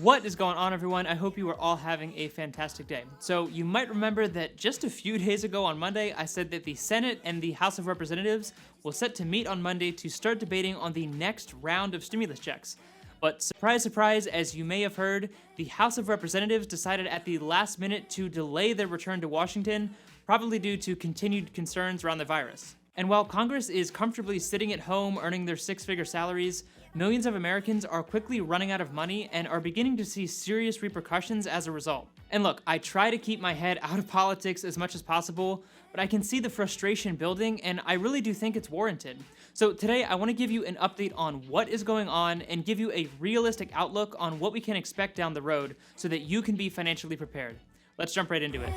What is going on, everyone? I hope you are all having a fantastic day. So, you might remember that just a few days ago on Monday, I said that the Senate and the House of Representatives will set to meet on Monday to start debating on the next round of stimulus checks. But surprise, surprise, as you may have heard, the House of Representatives decided at the last minute to delay their return to Washington, probably due to continued concerns around the virus. And while Congress is comfortably sitting at home earning their six-figure salaries, millions of Americans are quickly running out of money and are beginning to see serious repercussions as a result. And look, I try to keep my head out of politics as much as possible, but I can see the frustration building, and I really do think it's warranted. So today, I want to give you an update on what is going on and give you a realistic outlook on what we can expect down the road so that you can be financially prepared. Let's jump right into it.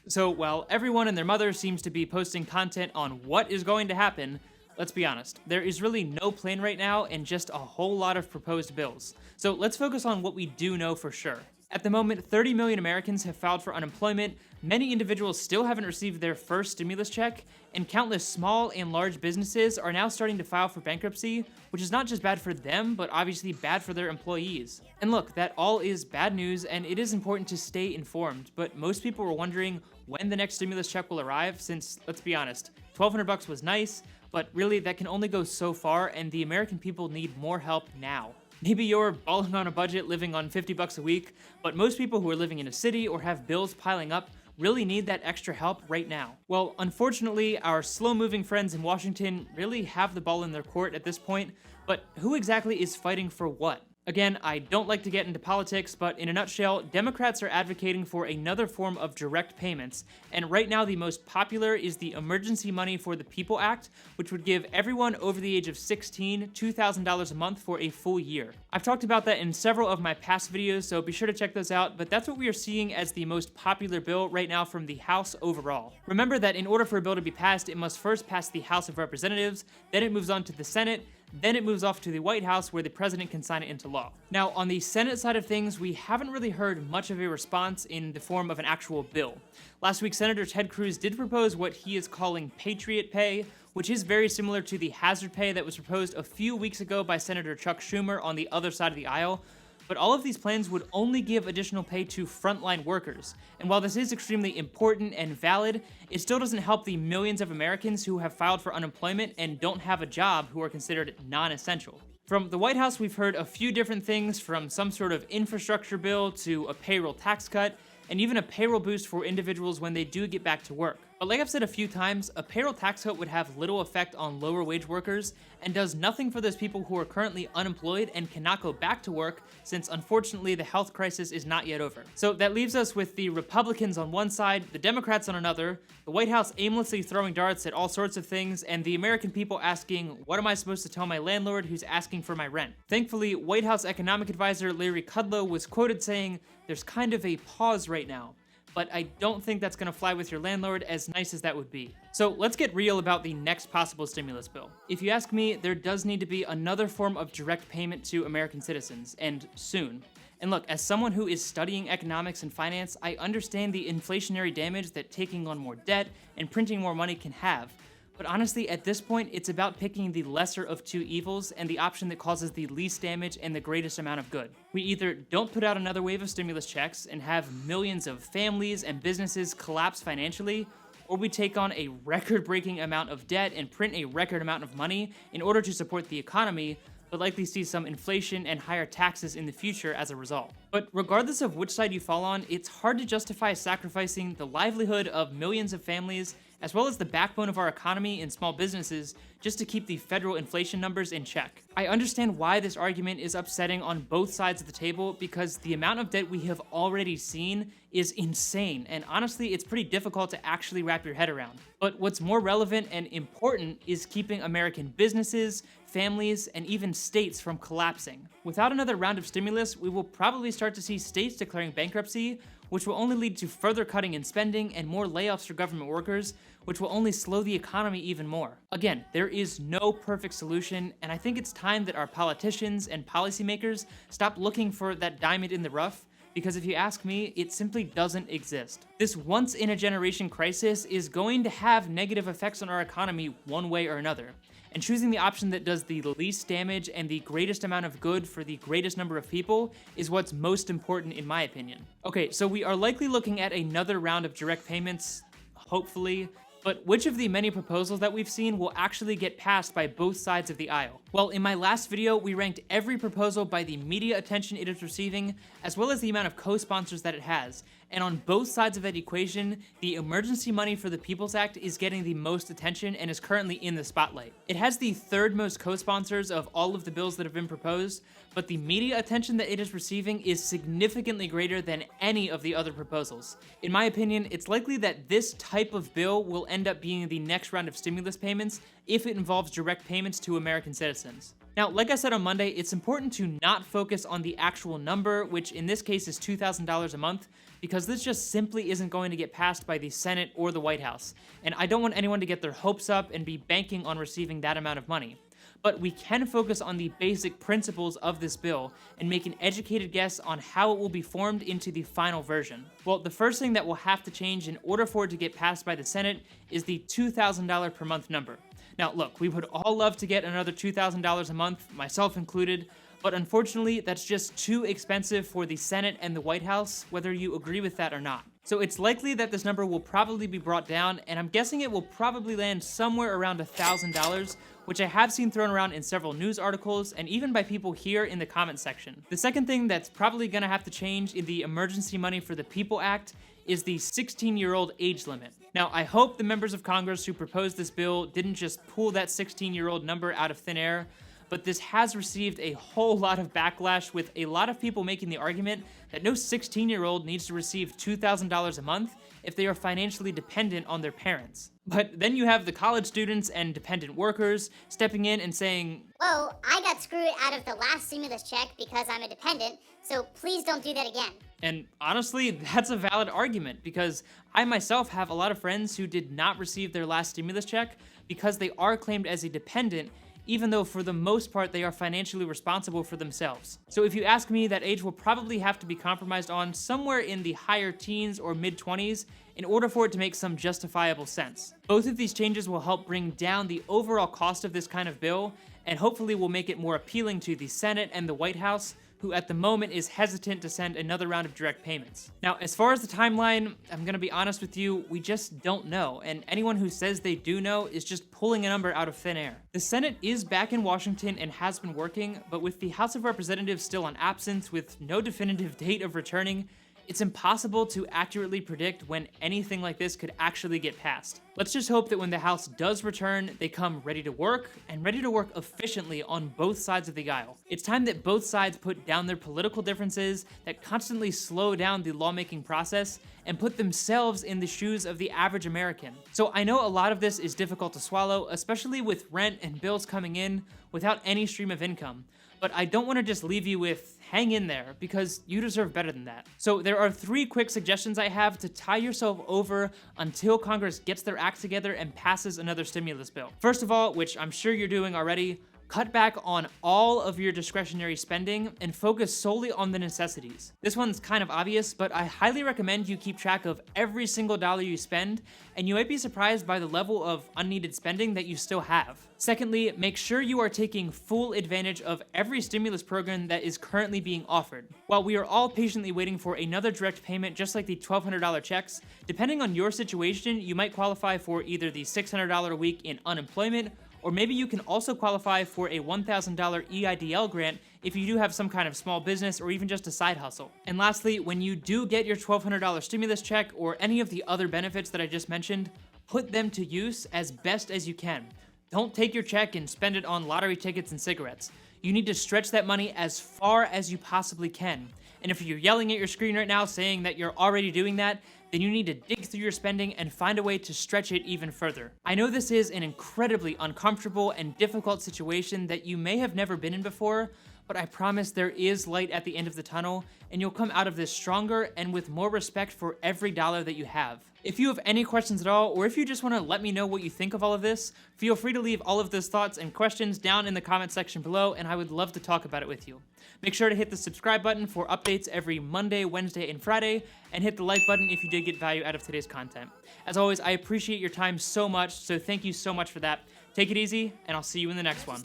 So while everyone and their mother seems to be posting content on what is going to happen, let's be honest, there is really no plan right now and just a whole lot of proposed bills. So let's focus on what we do know for sure. At the moment, 30 million Americans have filed for unemployment, many individuals still haven't received their first stimulus check, and countless small and large businesses are now starting to file for bankruptcy, which is not just bad for them, but obviously bad for their employees. And look, that all is bad news, and it is important to stay informed, but most people were wondering when the next stimulus check will arrive, since, let's be honest, $1,200 was nice, but really that can only go so far, and the American people need more help now. Maybe you're balling on a budget living on $50 a week, but most people who are living in a city or have bills piling up really need that extra help right now. Well, unfortunately, our slow-moving friends in Washington really have the ball in their court at this point, but who exactly is fighting for what? Again, I don't like to get into politics, but in a nutshell, Democrats are advocating for another form of direct payments, and right now the most popular is the Emergency Money for the People Act, which would give everyone over the age of 16 $2,000 a month for a full year. I've talked about that in several of my past videos, so be sure to check those out, but that's what we are seeing as the most popular bill right now from the House overall. Remember that in order for a bill to be passed, it must first pass the House of Representatives, then it moves on to the Senate, then it moves off to the White House where the president can sign it into law. Now, on the Senate side of things, we haven't really heard much of a response in the form of an actual bill. Last week, Senator Ted Cruz did propose what he is calling Patriot Pay, which is very similar to the hazard pay that was proposed a few weeks ago by Senator Chuck Schumer on the other side of the aisle. But all of these plans would only give additional pay to frontline workers. And while this is extremely important and valid, it still doesn't help the millions of Americans who have filed for unemployment and don't have a job who are considered non-essential. From the White House, we've heard a few different things, from some sort of infrastructure bill to a payroll tax cut, and even a payroll boost for individuals when they do get back to work. But like I've said a few times, a payroll tax cut would have little effect on lower wage workers and does nothing for those people who are currently unemployed and cannot go back to work, since unfortunately the health crisis is not yet over. So that leaves us with the Republicans on one side, the Democrats on another, the White House aimlessly throwing darts at all sorts of things, and the American people asking, what am I supposed to tell my landlord who's asking for my rent? Thankfully, White House economic advisor Larry Kudlow was quoted saying, there's kind of a pause right now, but I don't think that's gonna fly with your landlord, as nice as that would be. So let's get real about the next possible stimulus bill. If you ask me, there does need to be another form of direct payment to American citizens, and soon. And look, as someone who is studying economics and finance, I understand the inflationary damage that taking on more debt and printing more money can have. But honestly, at this point, it's about picking the lesser of two evils and the option that causes the least damage and the greatest amount of good. We either don't put out another wave of stimulus checks and have millions of families and businesses collapse financially, or we take on a record-breaking amount of debt and print a record amount of money in order to support the economy, but likely see some inflation and higher taxes in the future as a result. But regardless of which side you fall on, it's hard to justify sacrificing the livelihood of millions of families, as well as the backbone of our economy and small businesses, just to keep the federal inflation numbers in check. I understand why this argument is upsetting on both sides of the table, because the amount of debt we have already seen is insane, and honestly, it's pretty difficult to actually wrap your head around. But what's more relevant and important is keeping American businesses, families, and even states from collapsing. Without another round of stimulus, we will probably start to see states declaring bankruptcy, which will only lead to further cutting in spending and more layoffs for government workers, which will only slow the economy even more. Again, there is no perfect solution, and I think it's time that our politicians and policymakers stop looking for that diamond in the rough, because if you ask me, it simply doesn't exist. This once-in-a-generation crisis is going to have negative effects on our economy one way or another. and choosing the option that does the least damage and the greatest amount of good for the greatest number of people is what's most important in my opinion. Okay, so we are likely looking at another round of direct payments, hopefully, but which of the many proposals that we've seen will actually get passed by both sides of the aisle? Well, in my last video, we ranked every proposal by the media attention it is receiving, as well as the amount of co-sponsors that it has. And on both sides of that equation, the Emergency Money for the People's Act is getting the most attention and is currently in the spotlight. It has the third most co-sponsors of all of the bills that have been proposed, but the media attention that it is receiving is significantly greater than any of the other proposals. In my opinion, it's likely that this type of bill will end up being the next round of stimulus payments if it involves direct payments to American citizens. Now, like I said on Monday, it's important to not focus on the actual number, which in this case is $2,000 a month, because this just simply isn't going to get passed by the Senate or the White House, and I don't want anyone to get their hopes up and be banking on receiving that amount of money. But we can focus on the basic principles of this bill and make an educated guess on how it will be formed into the final version. Well, the first thing that will have to change in order for it to get passed by the Senate is the $2,000 per month number. Now, look, we would all love to get another $2,000 a month, myself included, but unfortunately, that's just too expensive for the Senate and the White House, whether you agree with that or not. So it's likely that this number will probably be brought down, and I'm guessing it will probably land somewhere around $1,000, which I have seen thrown around in several news articles and even by people here in the comment section. The second thing that's probably gonna have to change in the Emergency Money for the People Act is the 16-year-old age limit. Now, I hope the members of Congress who proposed this bill didn't just pull that 16-year-old number out of thin air, but this has received a whole lot of backlash, with a lot of people making the argument that no 16-year-old needs to receive $2,000 a month if they are financially dependent on their parents. But then you have the college students and dependent workers stepping in and saying, "Whoa, I got screwed out of the last stimulus check because I'm a dependent, so please don't do that again." And honestly, that's a valid argument, because I myself have a lot of friends who did not receive their last stimulus check because they are claimed as a dependent, even though for the most part they are financially responsible for themselves. So if you ask me, that age will probably have to be compromised on somewhere in the higher teens or mid-20s in order for it to make some justifiable sense. Both of these changes will help bring down the overall cost of this kind of bill, and hopefully will make it more appealing to the Senate and the White House, who at the moment is hesitant to send another round of direct payments. Now, as far as the timeline, I'm gonna be honest with you, we just don't know, and anyone who says they do know is just pulling a number out of thin air. The Senate is back in Washington and has been working, but with the House of Representatives still on absence with no definitive date of returning, it's impossible to accurately predict when anything like this could actually get passed. Let's just hope that when the House does return, they come ready to work, and ready to work efficiently on both sides of the aisle. It's time that both sides put down their political differences that constantly slow down the lawmaking process and put themselves in the shoes of the average American. So I know a lot of this is difficult to swallow, especially with rent and bills coming in without any stream of income. But I don't want to just leave you with hang in there, because you deserve better than that. So there are 3 quick suggestions I have to tie yourself over until Congress gets their act together and passes another stimulus bill. First of all, which I'm sure you're doing already, cut back on all of your discretionary spending and focus solely on the necessities. This one's kind of obvious, but I highly recommend you keep track of every single dollar you spend, and you might be surprised by the level of unneeded spending that you still have. Secondly, make sure you are taking full advantage of every stimulus program that is currently being offered. While we are all patiently waiting for another direct payment just like the $1,200 checks, depending on your situation, you might qualify for either the $600 a week in unemployment, or maybe you can also qualify for a $1,000 EIDL grant if you do have some kind of small business or even just a side hustle. And lastly, when you do get your $1,200 stimulus check or any of the other benefits that I just mentioned, put them to use as best as you can. Don't take your check and spend it on lottery tickets and cigarettes. You need to stretch that money as far as you possibly can. And if you're yelling at your screen right now saying that you're already doing that, then you need to dig through your spending and find a way to stretch it even further. I know this is an incredibly uncomfortable and difficult situation that you may have never been in before, but I promise there is light at the end of the tunnel, and you'll come out of this stronger and with more respect for every dollar that you have. If you have any questions at all, or if you just want to let me know what you think of all of this, feel free to leave all of those thoughts and questions down in the comment section below, and I would love to talk about it with you. Make sure to hit the subscribe button for updates every Monday, Wednesday, and Friday, and hit the like button if you did get value out of today's content. As always, I appreciate your time so much, so thank you so much for that. Take it easy, and I'll see you in the next one.